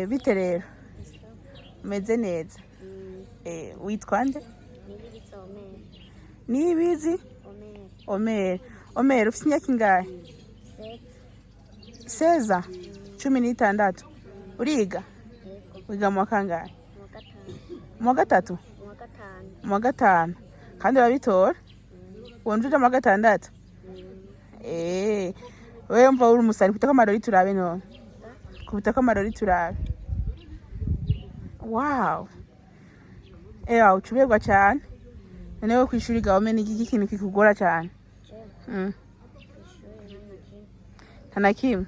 Bite rero umeze neza? Witwa nde? Niyibizi Omer ufite imyaka ingahe? 16 uriga? Wiga mu kangahe? Mu gatatu? Mu gatanu kandi urabitora? Wonjuje mu gatandatu? Wewe mva uri umusani kutaka amarori turabe none. Kubitaka amarori turabe. Wow. Ucuberwa cyane. None we kwishuri gawe ni iki kintu kikugora cyane? Hanakim.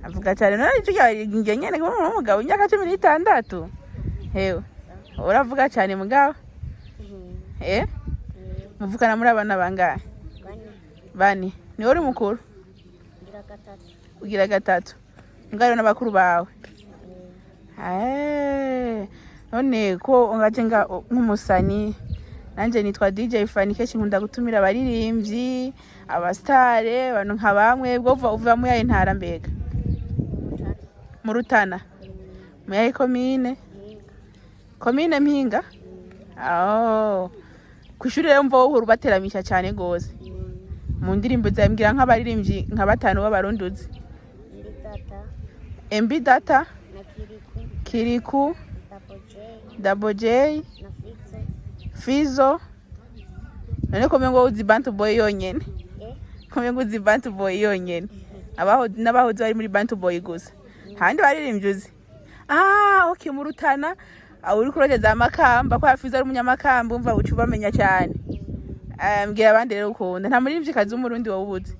Avuga cyane none icyo nge nyene ngo mugabo imyaka 16. Hewe. Uravuga cyane mugabo? Muvukana muri abana bangahe? Bane. Ni uri mukuru? Ugira gatatu. Ngaro n'abakuru bawe. None ko ngaje nk'umusani nanje nitwa DJ Fani keshi nkunda gutumira abaririmbyi, abastare, abantu nka bamwe bwo uva mu yaye ntara mbega. Mu Rutana. Mu yaye komine. Komine Mpinga? Kwishuri rero mvo urubateramisha cyane gose. Mu ndirimbo zambwira nk'abaririmbyi nka batanu b'abarunduzi. MB Data Kiriku Double J Fizo. None komengo uzi Bantu Boy yonyene? Komengo uzi Bantu Boy yonyene? N'abahoze bari muri Bantu Boy gusa. Handi baririmbyi uzi? Okay, mu Rutana uri kurogeza amakamba ko Fizo ari umunyamakamba umva ucu bamenya cyane. Mbwira abandi rero ukunda nta muririmbyi kazi w'umurundi wowe ubuze?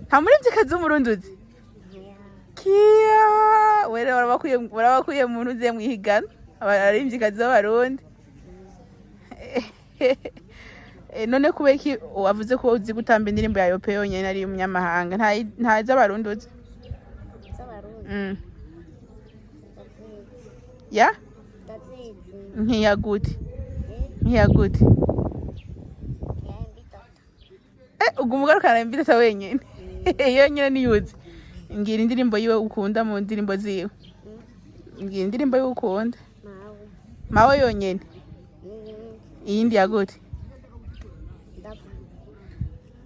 Nta muririmbyi kazi w'umurundi uzi? Kia were warabakuye muntu uze mwihigana abaririmbyi kazi b'abarundi. None kubeki wavuze ko uzi gutamba indirimbo ya Yope yonyene ari umunyamahanga nta z'abarundi uzi? Ya? Nkiyaguti. Ugumugarukana mbita wenyene. Yonyene ni yuzi. Ngira indirimbo yiwe ukunda mu ndirimbo ziwe. Ngira indirimbo yiwe ukunda. Mawe yonyene. Iyindi yaguti.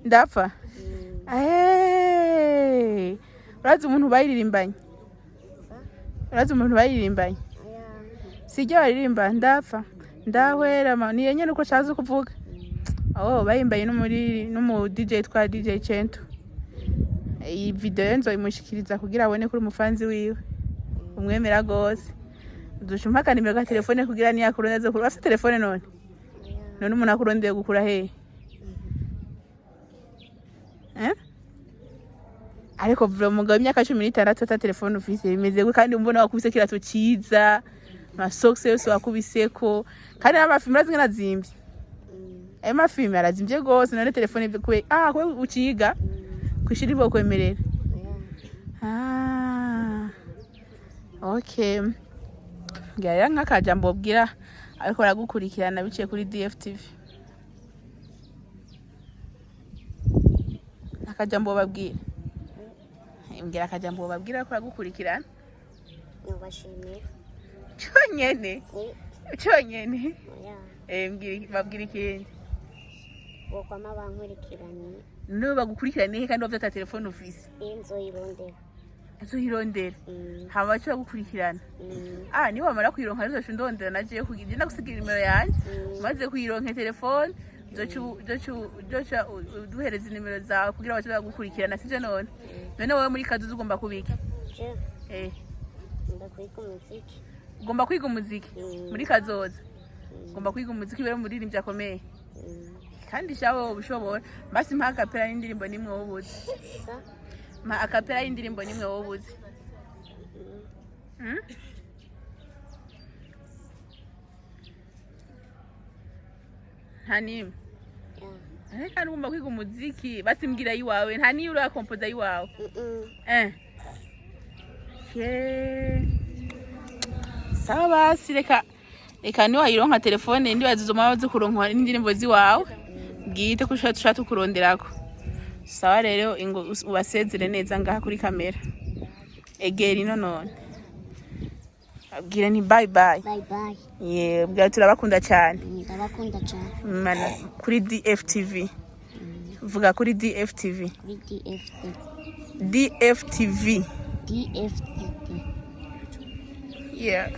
Ndapfa. Urazi umuntu bayiririmbanye? Sijya baririmba ndapfa. Ndahwera ni yenyene uko shaza kuvuga. Bayimbaye no mu DJ twa DJ Chento. Iyi video nzo imushikiriza kugira abone kuri umufanzi wiwe. Umwemera gose. Dushumaka nimero ga telefone kugira ni yakurunda zo kuri afite telefone none. None umuntu akurondeye gukura he? Ariko mugabo imyaka 16 ata telefone ufise bimeze gute kandi umbona wakubise kirato ciza masokse yose wakubiseko kandi amafilm razingana zimbi. Amafilm arazimbye gose none telefone kwe kwe uciga kwishira ivo kwemerera. Okay. Ngaya nkakajambo bwira ariko baragukurikirana biciye kuri DFTV. Akajambo babwira. Mbwira akajambo babwira ko baragukurikirana. Nubashimira. Cyonyene. Babwira ikindi. Bokwama bankurikiranye. No bagukurikirane kandi bafite telefone ufise. Nzoyirondera. Haba cyo gukurikirana. Ni wamara kuyironka rero ndondera naje kugira ndagusigira nimero yanje. Maze kuyironka telefone Jocha duhereza nimero zawe kugira bace bagukurikirana sije none. None wowe muri KAZOZA ugomba kubika? Ugomba kwiga umuziki muri KAZOZA. Ugomba kwiga umuziki bero muri rimvya komeye. Kandi shawo ubishobora basi mpa akapera y'indirimbo nimwe wobuze. Ma akapera y'indirimbo nimwe wobuze. Hanim. Kandi ugomba kwiga umuziki basi mbwira yiwawe nta niyo ura composer yiwawe. Sawa basi reka ni wayironka telefone ndi bazizoma bazi kuronka n'indirimbo ziwawe. Bwite ko ushaka tukuronderako. sawa rero ingo ubasezere neza ngaha kuri kamera egera ino none abwira ni bye bye. Bye bye. Yeah, bwa turabakunda cyane. Ndabakunda cyane. Mana kuri DFTV. Vuga kuri DFTV. Kuri DFTV. DFTV. DFTV. Yeah.